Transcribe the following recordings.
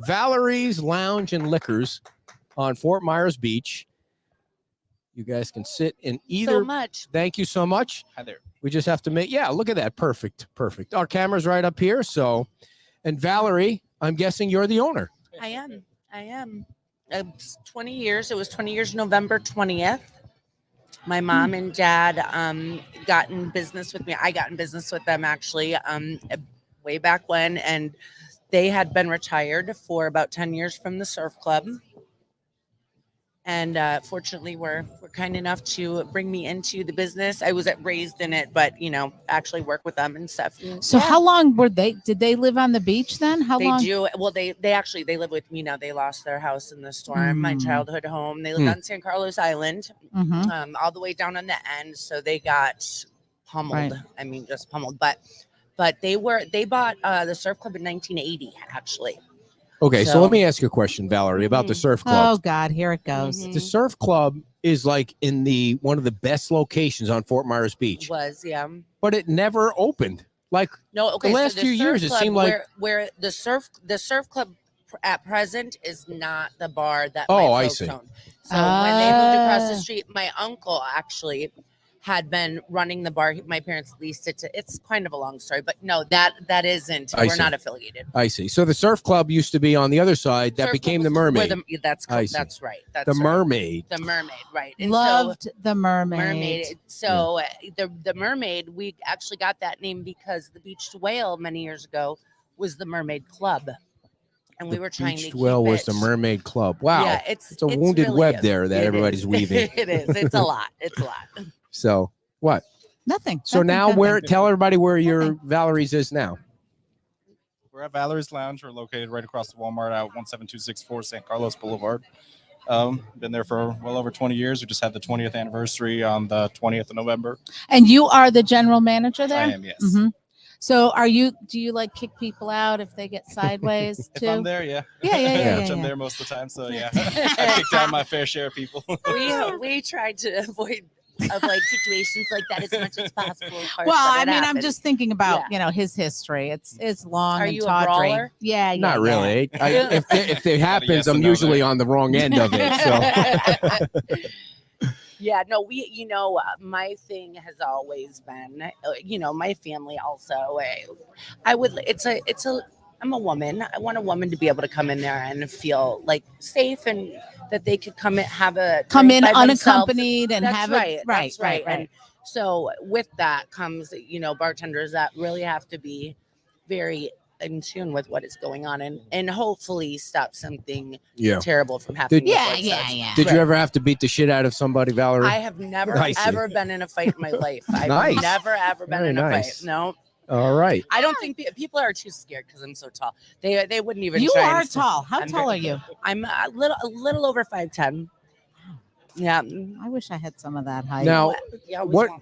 Valerie's Lounge and Liquors on Fort Myers Beach. You guys can sit in either. So much. Thank you so much. Hi there. We just have to make, look at that. Perfect. Our camera's right up here. So, and Valerie, I'm guessing you're the owner. I am. 20 years. It was 20 years, November 20th. My mom and dad got in business with me. I got in business with them actually way back when, and they had been retired for about 10 years from the surf club. And fortunately, were kind enough to bring me into the business. I was raised in it, but actually work with them and stuff. So how long were they? Did they live on the beach then? How long? They do. Well, they live with me now. They lost their house in the storm. My childhood home. They lived on San Carlos Island, all the way down on the end. So they got pummeled. Right. I mean, just pummeled. But they bought the surf club in 1980, actually. Okay, so let me ask you a question, Valerie, about the surf club. Oh God, here it goes. The surf club is like in one of the best locations on Fort Myers Beach. Yeah. But it never opened. Like no, okay. The last few years, it seemed like where the surf club at present is not the bar that I folks see. own. So when they moved across the street, my uncle actually had been running the bar. My parents leased it to. It's kind of a long story, but no, that isn't. We're not affiliated. I see. So the surf club used to be on the other side. That became the Mermaid. That's right. That's the Mermaid. The Mermaid, right? And Loved the Mermaid. So the Mermaid, we actually got that name because the Beached Whale many years ago was the Mermaid Club. And we were trying to keep Whale was it. the Mermaid Club. Wow. Yeah, it's a wounded really web there that everybody's weaving. It is. It's a lot. It's a lot. So what? Nothing. So now tell everybody where your Valerie's is now. We're at Valerie's Lounge. We're located right across the Walmart at 17264 San Carlos Boulevard. Been there for well over 20 years. We just had the 20th anniversary on the 20th of November. And you are the general manager there? I am, yes. So do you like kick people out if they get sideways too? If I'm there, yeah. Yeah. I'm there most of the time, so yeah. I kicked out my fair share of people. we tried to avoid situations like that as much as possible. Well, I mean, I'm just thinking about his history. It's long and tawdry. A brawler? Yeah, not really. If it happens, I'm usually on the wrong end of it. So. Yeah, no, my thing has always been, my family also. I'm a woman. I want a woman to be able to come in there and feel like safe and that they could come in unaccompanied and have it. Right. And so with that comes, bartenders that really have to be very in tune with what is going on and hopefully stop something terrible from happening. Yeah. Did you ever have to beat the shit out of somebody, Valerie? I have never ever been in a fight in my life. I've never ever been in a fight. No. All right. I don't think people are too scared because I'm so tall. They wouldn't even. You try are tall. How tall are you? I'm a little over 5'10". Yeah. I wish I had some of that height. Now,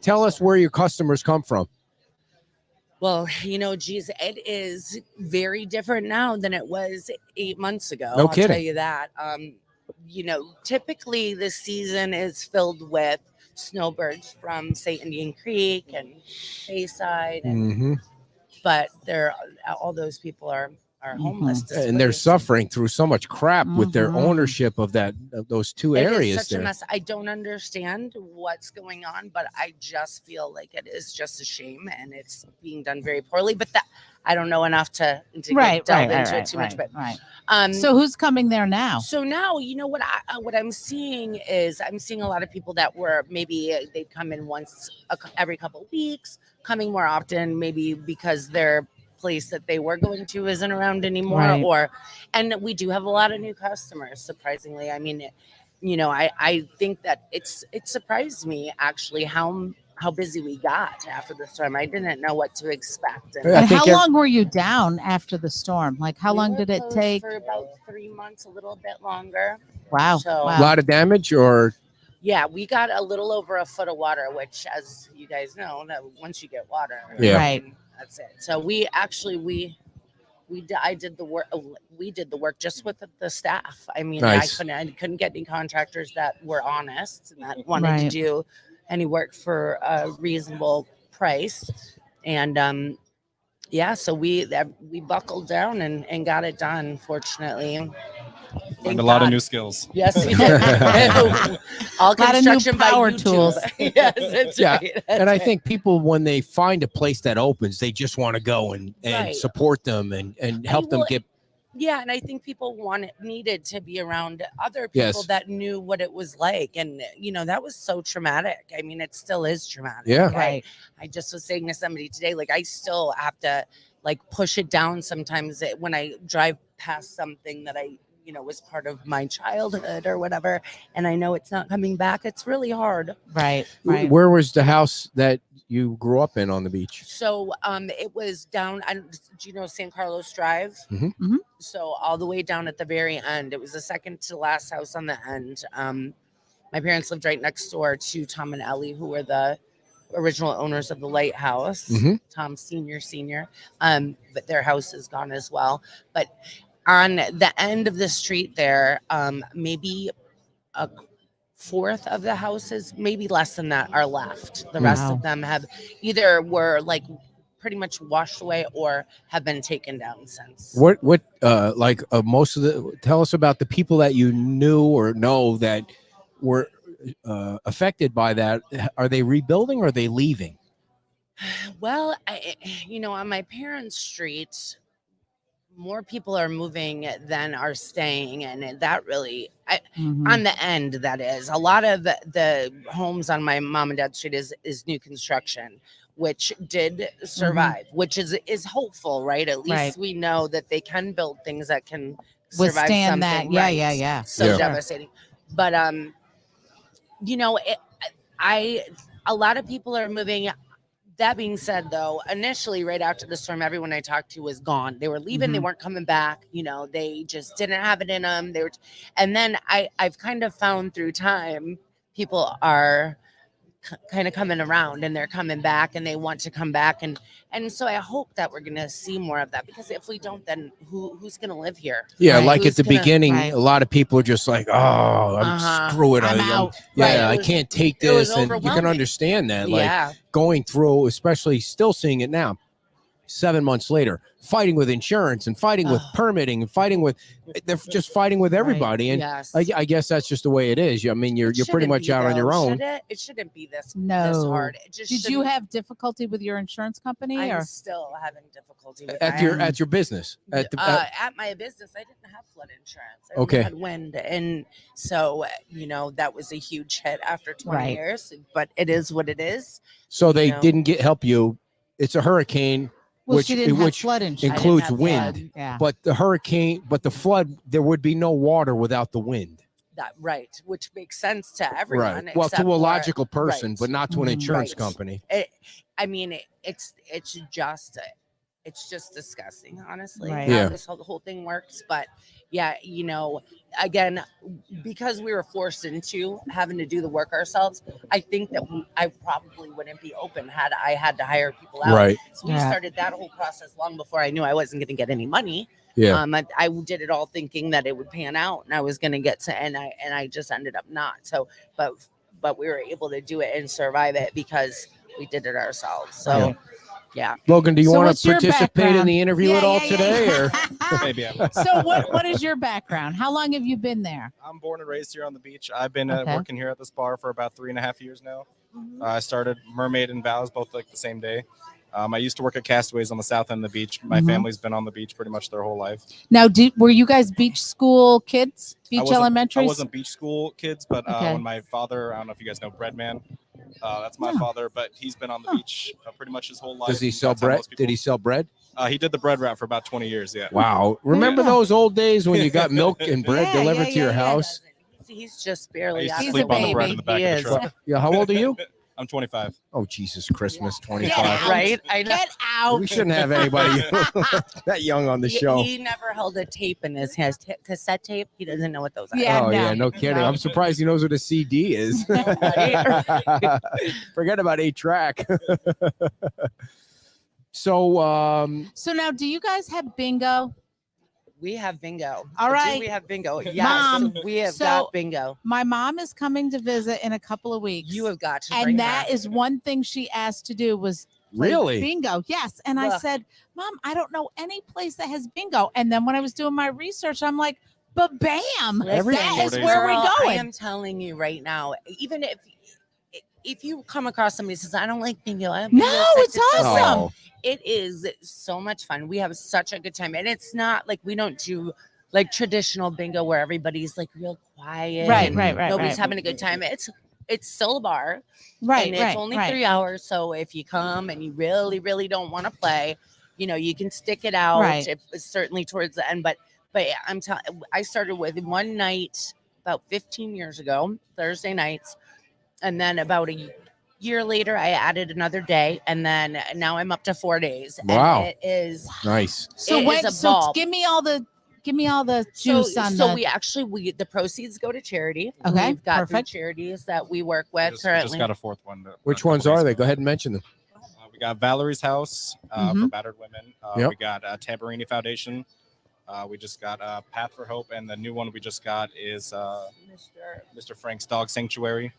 tell us where your customers come from. Well, geez, it is very different now than it was 8 months ago. No I'll kidding. tell you that. Typically the season is filled with snowbirds from, say, Indian Creek and Bayside, but all those people are homeless, and they're suffering through so much crap with their ownership of those two areas. It is such a mess. I don't understand what's going on, but I just feel like it is just a shame, and it's being done very poorly. But I don't know enough to delve into it too much. But so who's coming there now? So now, what I'm seeing is I'm seeing a lot of people that were maybe they'd come in once every couple of weeks, coming more often, maybe because their place that they were going to isn't around anymore, and we do have a lot of new customers, surprisingly. I mean, I think that it surprised me actually how busy we got after the storm. I didn't know what to expect. And how long were you down after the storm? Like how long did it take? For about 3 months, a little bit longer. Wow. So, a lot of damage, or? Yeah, we got a little over a foot of water, which, as you guys know, that once you get water, that's it. So we did the work. We did the work just with the staff. I mean, I couldn't get any contractors that were honest and that wanted to do any work for a reasonable price. And yeah, so we buckled down and got it done. Fortunately, Learned thank a lot of God. new skills. Yes, we did. All Lot of new construction by power YouTube. tools. Yes, that's Yeah, right. and That's I right. think people, when they find a place that opens, they just want to go and Right. support them and I help them will- get. Yeah, and I think people needed to be around other people Yes. that knew what it was like, and that was so traumatic. I mean, it still is traumatic. Yeah. Right. I just was saying to somebody today, like I still have to like push it down sometimes when I drive past something that I was part of my childhood or whatever, and I know it's not coming back. It's really hard. Right. Right. Where was the house that you grew up in on the beach? So it was down. Do you know San Carlos Drive? Mhm. Mhm. So all the way down at the very end. It was the second to last house on the end. My parents lived right next door to Tom and Ellie, who were the original owners of the lighthouse. Mhm. Tom Senior. But their house is gone as well. But on the end of the street there, maybe a fourth of the houses, maybe less than that, are left. The rest Wow. of them have either were like pretty much washed away or have been taken down since. What most of the, tell us about the people that you knew or know that were affected by that. Are they rebuilding or are they leaving? Well, on my parents' street, more people are moving than are staying, and that really, Mhm. on the end, that is a lot of the homes on my mom and dad's street is new construction, which did survive, which is hopeful, right? At least Right. we know that they can build things that can survive Withstand that. something, Yeah. right? Yeah. Yeah. So Yeah. devastating. But a lot of people are moving. That being said, though, initially, right after the storm, everyone I talked to was gone. They were leaving. They Mhm. weren't coming back. They just didn't have it in them. And then I've kind of found through time, people are kind of coming around and they're coming back and they want to come back. And so I hope that we're going to see more of that, because if we don't, then who's going to live here? Yeah, Right. like at Who's the gonna- beginning, Right. a lot of people are just like, "Oh, screw it, I'm out." yeah, Right. I It was- can't take it was this," and you can overwhelming. understand that. Like Yeah. going through, especially still seeing it now, 7 months later, fighting with insurance and fighting with Ugh. permitting and they're just fighting with everybody. And Yes. I guess that's just the way it is. I mean, you're It pretty shouldn't much be, out on though, your own. should it? It shouldn't be this No. hard. It just Did you shouldn't- have difficulty with your insurance company? I'm or still having difficulty with At that. your business. At My business, I didn't have flood insurance. I Okay. only had wind, and so that was a huge hit after 20 Right. years. But it is what it is. so they No. didn't help you. It's a hurricane, well, which- she didn't have which flood insurance. includes have wind. flood. Yeah. but the flood, there would be no water without the wind. That right, which makes sense to everyone. Right. Well, to except a for- logical person, right. but not to an Mhm. insurance Right. company. It's just disgusting, honestly, Right. how Yeah. this whole thing works. But yeah, again, because we were forced into having to do the work ourselves, I think that I probably wouldn't be open had I had to hire people out. Right. So we Yeah. started that whole process long before I knew I wasn't going to get any money. Yeah. I did it all thinking that it would pan out and I was going to get to, and I just ended up not. So, but we were able to do it and survive it because we did it ourselves. So, yeah. Logan, do you So want what's to your participate in background? the interview at all today? Or Maybe I will. So what is your background? How long have you been there? I'm born and raised here on the beach. I've been Okay. working here at this bar for about 3.5 years now. I started Mermaid and Vows both like the same day. I used to work at Castaways on the south end of the beach. My Mhm. family's been on the beach pretty much their whole life. Now, were you guys beach school kids? Beach I elementary? wasn't beach school kids, but Okay. when my father, I don't know if you guys know Breadman, that's my No. father, but he's been on the Huh. beach pretty much his whole life. does he sell That's how bread? most people- Did he sell bread? He did the bread route for about 20 years, yeah. Wow. Remember Yeah. those old days when you got milk and bread Yeah, delivered yeah, to your yeah, yeah. house? He's just I barely used to out He's of sleep a on the bread baby. in the back He of the is. truck. Yeah. How old are you? I'm 25. Oh, Jesus Christmas, Get 25. out. Right? I know. Get out. We shouldn't have anybody that young on the show. He never held a tape in his hands. Cassette tape. He doesn't know what those are. Yeah, Oh, no. yeah, no kidding. No. I'm surprised he knows what a CD is. Forget about 8-track. So, So now, do you guys have bingo? We have bingo. All Do right. we have bingo. Yes, Mom, we have so- got bingo. My mom is coming to visit in a couple of weeks. You have got to bring and that her. is one thing she asked to do was play Really? bingo. Yes. And I Ugh. said, Mom, I don't know any place that has bingo. And then when I was doing my research, I'm like, but bam, Every that 4 is days where ago. we're Girl, I going. am telling you right now, even if you come across somebody who says, I don't like bingo, I don't No, bingo sex," it's so awesome. fun. Oh, It is so much fun. We have such a good time. And it's not like we don't do like traditional bingo where everybody's like real quiet. Right, and right, right, nobody's right. having a good time. It's still a bar. Right, And it's right, only right. 3 hours. So if you come and you really, really don't want to play, you can stick it out. Right. Certainly towards the end. But I'm telling, I started with one night about 15 years ago, Thursday nights, and then about a year later, I added another day, and then now I'm up to 4 days. Wow. And it is nice. So it when, is a so ball. give me all the juice on so the. we the proceeds go to charity. Okay, We've got perfect. 3 charities that we work with We currently. just got a fourth one. Which couple ones days are they? ago. Go ahead and mention them. We got Valerie's House for Mhm. battered women. Yep. We got Tabarini Foundation. We just got Path for Hope, and the new one we just got is Mr. Frank's Dog Sanctuary.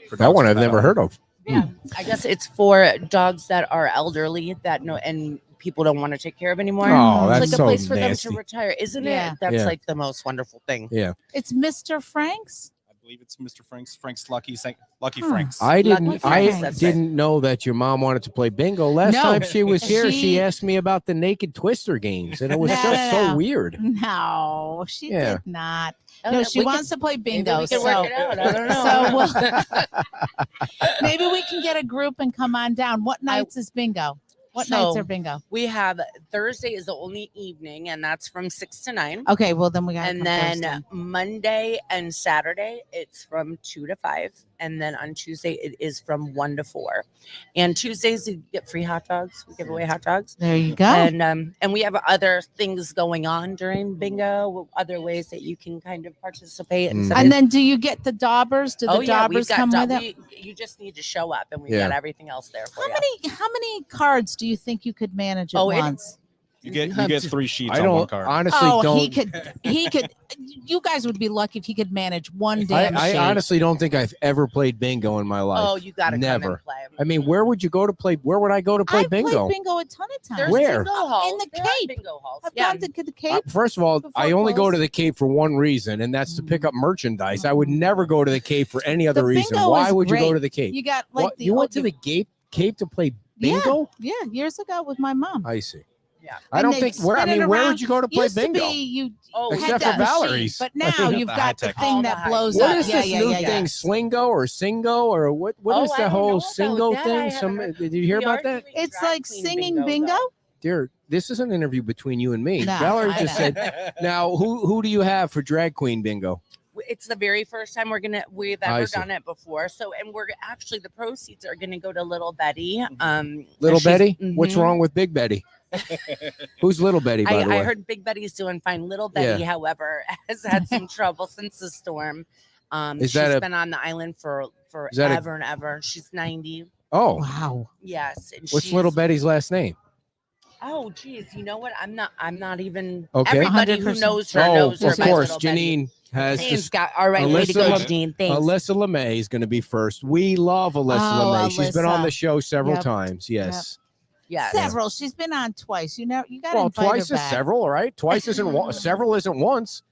for That dogs one with I've never heard of. Yeah, I guess it's for dogs that are elderly and people don't want to take care of anymore. Oh, It's that's like a so place for nasty. them to retire, isn't Yeah. it? That's Yeah. like the most wonderful thing. It's Mr. Frank's. I believe it's Mr. Frank's Lucky Lucky Huh. Frank's. I didn't. Lucky I Franks, that's didn't know that your mom wanted to play bingo. Last No. time she was here, she She- asked me about the naked twister games, and it was No, just no, so no. weird. No, she Yeah. did not. Oh, No, yeah, she we wants to play could, maybe bingo. we can So work it out. I don't know. So maybe we can get a group and come on down. What nights is bingo? What nights So- are bingo? we have Thursday is the only evening, and that's from 6 to 9. Okay, well then we got. And then Monday and Saturday, it's from 2 to 5. And then on Tuesday, it is from 1 to 4. And Tuesdays, you get free hot dogs. We give away hot dogs. there you go. And we have other things going on during bingo, other ways that you can kind of participate. Mm. stuff. And then do you get the daubers? Do the we've daubers got come with it? you just need to show up, and we've Yeah. got everything else there for How you. many cards do you think you could manage at Oh, it- once? You get 3 sheets I on one don't card. honestly Oh, don't. he could. You guys would be lucky if he could manage one damn I sheet. honestly don't think I've ever played bingo in my life. Oh, you got to come Never. and play. I mean, where would you go to play? Where would I go to play I've bingo? played bingo a ton of times. There's Where? bingo halls. In the There are Cape. bingo halls. I've Yeah. gone to the Cape. First of all, before I only go close. to the Cape for one reason, and that's to pick up merchandise. I would never go to the Cape for any other The reason. bingo Why is would you go great. to the Cape? You got like What, the you went to you- the Cape to play Yeah. bingo? Yeah, years ago with my mom. I see. Yeah. I And don't they'd think where. I spin it mean, where around. would you go to play Used bingo? to be you Oh, had Except that for machine, Valerie's. but now you've The got the high-tech. thing All that the blows What up. is Yeah, this yeah, new yeah, yeah. thing, Slingo or Singo or what? What Oh, is I the don't whole know about Singo that. I thing? haven't Some heard- did you hear We about are that? doing It's drag like queen singing bingo. though. Dear, this is an interview between you and me. No, Valerie I just know. said. Now, who do you have for drag queen bingo? It's the very first time we've I ever see. done it before. So, and we're actually the proceeds are gonna go to Little Betty. Little she's- Betty? What's mhm. wrong with Big Betty? Who's Little Betty, by the way? I heard Big Betty's doing fine. Little Betty, however, has had some trouble since the storm. Is She's that a- been on the island for Is that a- forever and ever. She's 90. Oh, Wow. Yes. And what's she's, Little Betty's last name? Oh, geez. You know what? I'm not even. Okay. Everybody who 100%. knows her Oh, knows her. of by course. Little Betty. Janine has Thanks, this. Scott. All right, way to go, Alyssa Janine. Thanks. Alyssa LeMay is going to be first. We love Alyssa Oh, LeMay. She's been on Alyssa. the show several Yep. times. Yes. Yes. Several. She's been on twice. You know, you got to Well, invite twice her is back. several, all right? Twice isn't one. Several isn't once.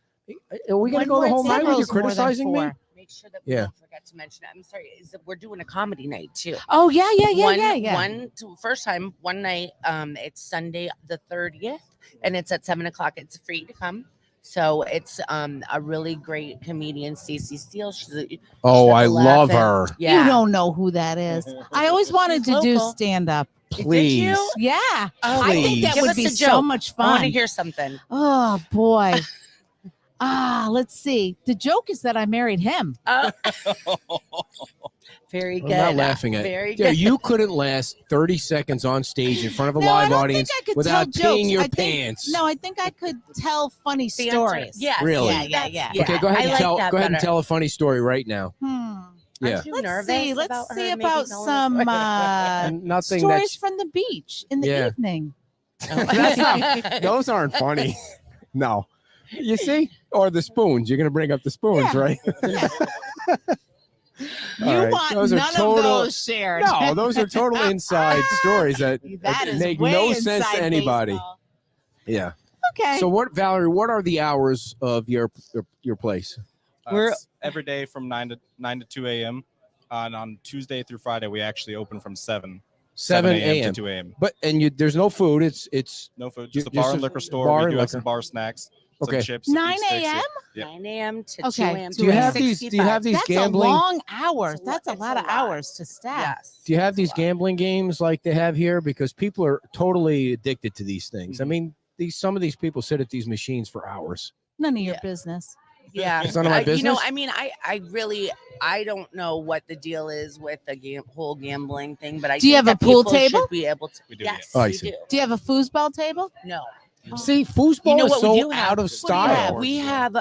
Are we going to go the whole night when you're Several's more than criticizing me? 4. Make sure that we Yeah. don't forget to mention it. I'm sorry. Is that we're doing a comedy night too. Oh yeah, yeah. First time, one night. It's Sunday the 30th, and it's at 7:00. It's free to come. So it's a really great comedian, Stacey Steele. Oh, She's I love laughing. her. Yeah. You don't know who that is. I always wanted She's to do local. stand up. Please. you? Yeah. Oh, I think Please. that Give would us be a so joke. much I want to fun. hear something. Oh boy. Let's see. The joke is that I married him. Very I'm good. not laughing at Very Yeah, good. you couldn't last 30 seconds on stage in front of a No, I live don't audience think I could without tell peeing jokes. your I think- pants. No, I think I could tell funny The answer- stories. Yes. Really? Yeah. Okay, go ahead I and like tell. that Go ahead and better. tell a funny story right now. Yeah, Aren't you Let's nervous see. about Let's her see maybe about telling us? some And nothing stories that's from the beach in the Yeah. evening. That's not- those aren't funny. No, you see, or the spoons. You're gonna bring up the spoons, Yeah. right? All You right, want those are none total- of those shared. No, those are total inside stories that That is make way no sense inside to anybody. baseball. Yeah. Okay. So what, Valerie? What are the hours of your place? It's every day from 9 to 2 a.m. And on Tuesday through Friday, we actually open from 7 7 to 2 a.m. But there's no food. It's No food, just a Just bar a and liquor store. bar We and do have liquor. some bar snacks, Okay. some chips, some 9 beef sticks. a.m.? Yeah. 9 a.m. to Okay. 2 a.m. Do you have these? 65. Do you have these That's gambling? a long hours. It's a That's a lot- lot of it's a lot. hours to staff. Yes. Do you have it's a these lot. gambling games like they have here? Because people are totally addicted to these things. I mean, some of these people sit at these machines for hours. None of your Yeah. business. Yeah. It's none of my You know, business? I mean, I don't know what the deal is with the whole gambling thing, but I Do you think have a that pool people table? should be able to. We do, Yes, Oh, I we see. do. Do you have a foosball table? No. See, foosball You know is what we so do have? out of What do you style. have? We have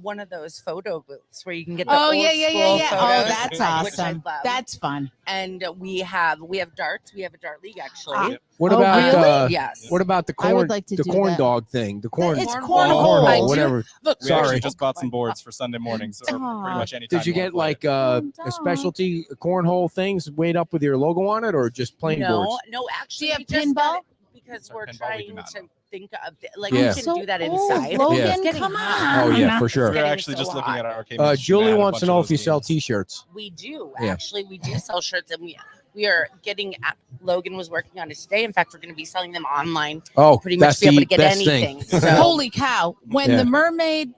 one of those photo booths where you can get the Oh, old yeah. school Oh, photos, that's which I awesome. love. That's fun. And we have darts. We have a dart league actually. Ah, What Oh, about really? Yes. what about the I would corn? like to the do corn that. dog thing. The corn. It's cornhole. I cornhole, do- whatever. Look, We Sorry. actually just bought some boards for Sunday mornings. So Aw. pretty much anytime. Did you wanna get play like it. a dog. specialty cornhole things made up with your logo on it, or just plain boards? No, actually, Do you we have just got pinball? it because Sorry, we're pinball we do trying not to know. think of like Yeah. we I'm can so do that old. inside. Logan, It's getting come hot. Oh yeah, for It's sure. We're getting actually so just looking hot. at our arcade machine. Julie Add a wants bunch to of know those if you sell games. T-shirts. We do Yeah. actually. We do sell shirts, and we are getting. Logan was working on it today. In fact, we're going to be selling them online. Oh, Pretty much that's be able the to get best anything. thing. So, Holy cow. When Yeah. the mermaid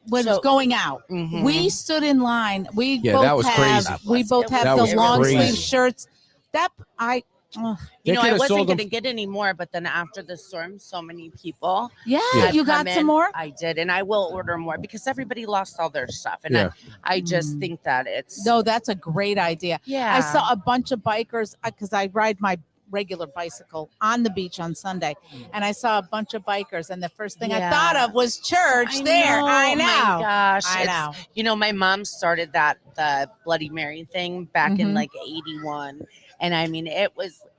was So- going out, Mhm. we stood in line. We Yeah, both that was have crazy. we both It have That the was long sleeve crazy. shirts. That I ugh. They you know, could I have wasn't sold them- going to get any more, but then after the storm, so many people. Yeah, Yeah. you had got come some in. more? I did, and I will order more because everybody lost all their stuff, and Yeah. I just Mm. think that it's No, that's a great idea. yeah. I saw a bunch of bikers because I ride my regular bicycle on the beach on Sunday, and I saw a bunch of bikers, and the first thing I Yeah. thought of was church. I there, know, I know. My gosh, I it's- know. You know, my mom started the Bloody Mary thing back in Mhm. like '81, and I mean,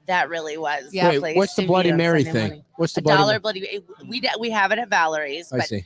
that really was. Yeah. the Wait, what's place the to be Bloody on Mary Sunday thing? morning. What's the A Bloody? dollar Bloody. We have it at Valerie's, I but see.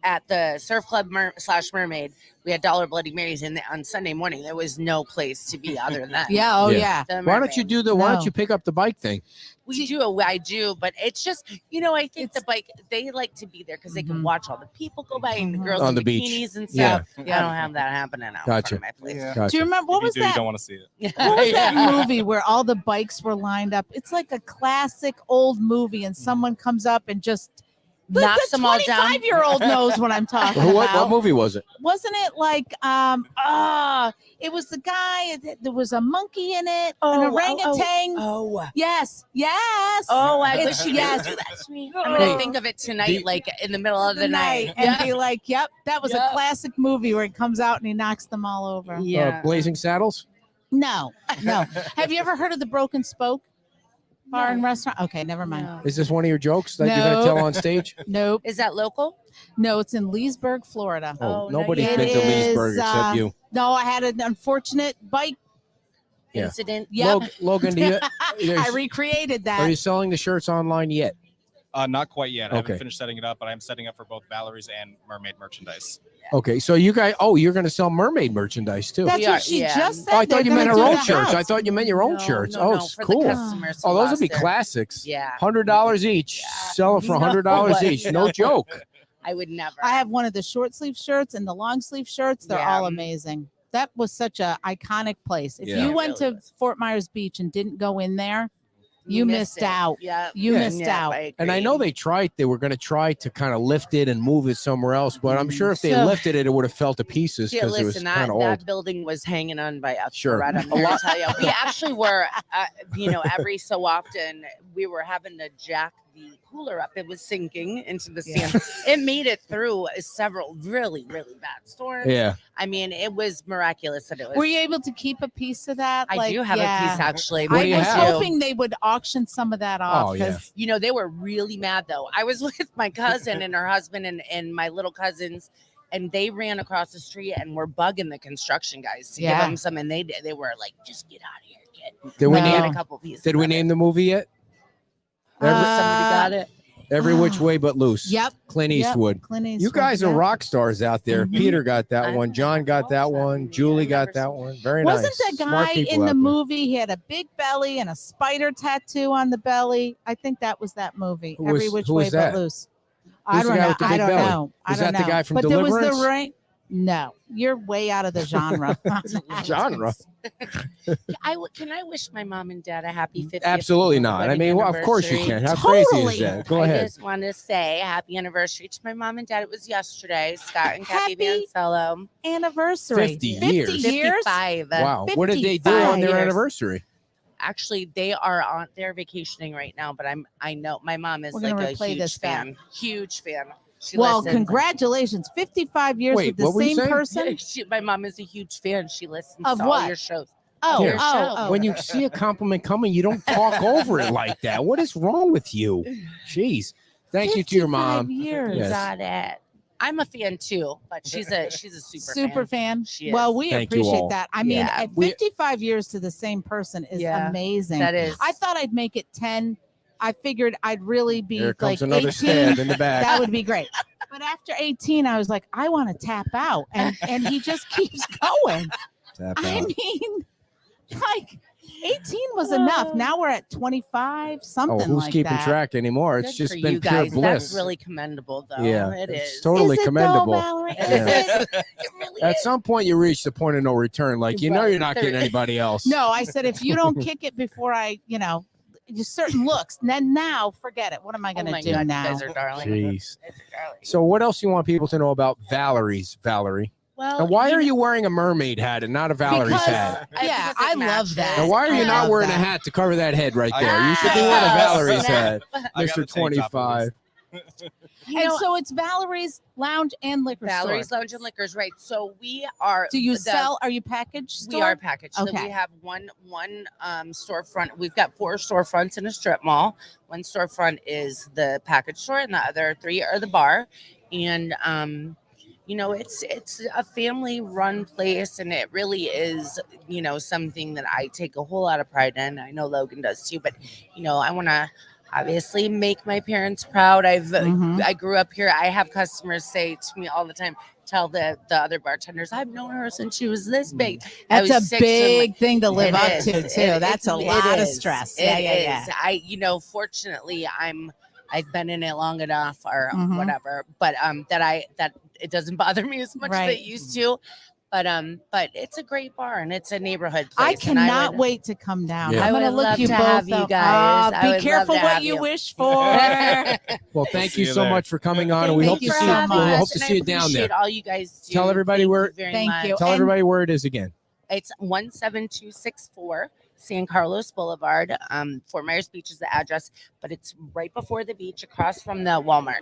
at the Surf Club / Mermaid, we had dollar Bloody Marys on Sunday morning. There was no place to be other than that. Yeah. Oh Yeah. yeah. The Why don't you Mermaid. do the? Why No. don't you pick up the bike thing? We do. I do, but it's just I think It's- the bike. They like to be there because they can Mhm. watch all the people go by and the Mhm. girls On in the beach. bikinis and Yeah. stuff. I don't have that happening out Gotcha. in front of my place. Yeah. Gotcha. Do you remember what If you was do, you that? don't want to see it. What was that Yeah. movie where all the bikes were lined up? It's like a classic old movie, and someone comes up and just Knocks the them all down. 25-year-old knows what I'm talking What about. movie was it? Wasn't it like it was the guy, there was a monkey in it, Oh, an orangutan. Oh. Yes. Oh, I It's- wish you yes. didn't do that to me. I'm gonna Hey, think of it tonight, the- like in the middle of the night. and be like, yep, that was a Yep. classic movie where he comes out and he knocks them all over. Yeah. Blazing Saddles. No. Have you ever heard of the Broken Spoke bar and No. restaurant? Okay, never mind. No. Is this one of your jokes that you're going No. to tell on stage? Nope. Is that local? No, it's in Leesburg, Florida. Oh, no, nobody's yeah. been to It Leesburg is, except you. No, I had an unfortunate bike. Yeah. Incident. Yep. Logan, do you, I recreated are that. you selling the shirts online yet? Not quite yet. I Okay. haven't finished setting it up, but I'm setting up for both Valerie's and Mermaid merchandise. Okay, so you guys, you're going to sell mermaid merchandise too. That's We are, what she yeah. just said. Oh, I thought They're you meant gonna her do own the shirts. I house. thought you meant your own No, shirts. no, Oh, no, it's for cool. The customers who Oh, those lost would be their- classics. Yeah. $100 each. Yeah. Sell it for No $100 way. each. No joke. I would never. I have one of the short sleeve shirts and the long sleeve shirts. They're Yeah. all amazing. That was such a iconic place. If Yeah. you It went really to was. Fort Myers Beach and didn't go in there, you missed out. Yeah. You Yeah. missed out. And I know they were going to try to kind of lift it and move it somewhere else, but I'm sure if they So- lifted it, it would have fell to pieces Yeah, because it was listen, kind of old. that building was hanging on by a Sure. thread. I'm here to tell you. We actually were, every so often we were having to jack the cooler up. It was sinking into the Yeah. sand. It made it through several really, really bad storms. Yeah. I mean, it was miraculous that it was. Were you able to keep a piece of that? I do have a piece actually. What I do you was have? hoping they would auction some of that off Oh, yeah. because You know, they were really mad though. I was with my cousin and her husband and my little cousins, and they ran across the street and were bugging the construction guys to give Yeah. them some, and they were like, "Just get out of here, kid." Did we No. They had name a couple pieces. Did we of it. name the movie yet? Somebody got it. Every Which Way But Loose. Yep. Clint Yep. Eastwood. Clint Eastwood. You guys are yeah. rock stars out there. Mhm. Peter got that I one. John got that one. Julie got that one. Very Wasn't nice. the Smart guy people in out the there. movie? He had a big belly and a spider tattoo on the belly. I think that was that movie. Who Every was- Which who Way was that? But Loose. Who's I the don't guy know. with the I big don't belly? know. I Is don't that the know. guy from but there was Deliverance? the right. No, you're way out of the genre. Genre. Can I wish my mom and dad a happy 50th? Absolutely not. I wedding mean, well, of course you anniversary? can. How crazy Totally. is that? Go I ahead. just want to say happy anniversary to my mom and dad. It was yesterday. Scott and Kathy Happy Vanselow. Anniversary. 50 years. 50 years. 55. Wow. What did they do on 55 their years. anniversary? Actually, they're vacationing right now, but I know my mom is We're like gonna a replay huge this back. fan. Huge fan. She Well, listens. congratulations. 55 years Wait, with the what were you same saying? person. My mom is a huge fan. She listens Of to all what? your shows. Oh, Your oh, show. oh. When you see a compliment coming, you don't talk over it like that. What is wrong with you? Jeez. Thank you to your 55 mom. Years. Yes. Got it. I'm a fan too, but she's a Super fan. She is. Well, we Thank you appreciate all. that. I mean, Yeah. at 55 years to the same person is Yeah. amazing. That is. I thought I'd make it 10. I figured I'd really be Here like comes another 18. stab in the back. That would be great. But after 18, I was like, I want to tap out. And he just keeps going. Tap I out. mean, like 18 was enough. Now we're at 25, something Oh, who's like keeping that. track anymore? It's Good just for been you pure guys. bliss. That's really commendable, though. Yeah, it it's is. totally Is it commendable. Though, Valerie? Yeah. Is it? It really At is. some point, you reach the point of no return. Like, you know, Right. you're not getting anybody else. No, I said if you don't kick it before I, just certain looks, then now forget it. What am I Oh going to my do God, now? You guys are darling. Jeez. You guys are darling. So, what else you want people to know about Valerie? Well, And why are know- you wearing a mermaid hat and not a Valerie's Because- hat? Yeah, because it I love matches. that. And why are you I not love wearing a that. hat to cover that head right there? Ah, You should be wearing a Valerie's snap. hat, I got Mr. a tank top at 25. least. You And know, so it's Valerie's Lounge and Liquor Valerie's Store. Lounge and Liquors, right? So we are. Do you the- sell? Are you packaged store? We are packaged. So Okay. we have one storefront. We've got 4 storefronts in a strip mall. One storefront is the package store, and the other 3 are the bar. And it's a family run place, and it really is something that I take a whole lot of pride in. I know Logan does too, but I want to obviously make my parents proud. Mhm. I grew up here. I have customers say to me all the time, tell the other bartenders, I've known her since she was this big. I That's was a 6 when big thing to live It up is. to, too. That's a It lot of is. stress. It Yeah. is. Fortunately, I've been in it long enough, or Mhm. whatever, but that it doesn't bother me as much as Right. it used to. But it's a great bar, and it's a neighborhood place. I and cannot would- wait to come down. Yeah. I'm I going to would look love you to both have you up. guys. I Be would careful love to what have you you. wish for. Well, thank See you you so there. much for coming on, and we Thank hope to you see so you. much. We hope to And I see you down there. appreciate all you guys do. Tell everybody Thank where- you very Thank much. you. Tell And- everybody where it is again. It's 17264 San Carlos Boulevard. Fort Myers Beach is the address, but it's right before the beach, across from the Walmart.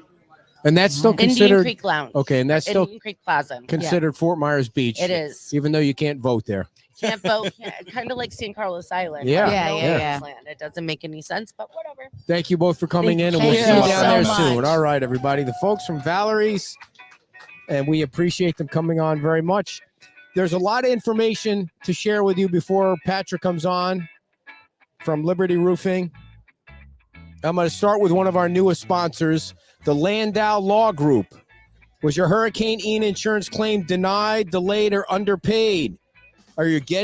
And that's still Indian considered Creek Lounge. okay, and that's still Indian Creek Plaza. considered Fort Myers Beach. It is. even though you can't vote there. Can't vote. Kind of like San Carlos Island. Yeah. like Yeah, no yeah, man's yeah. land. It doesn't make any sense, but whatever. Thank you both for coming in, and Thank we'll see you you down there so soon. much. All right, everybody. The folks from Valerie's, and we appreciate them coming on very much. There's a lot of information to share with you before Patrick comes on from Liberty Roofing. I'm going to start with one of our newest sponsors, the Landau Law Group. Was your Hurricane Ian insurance claim denied, delayed, or underpaid? Are you getting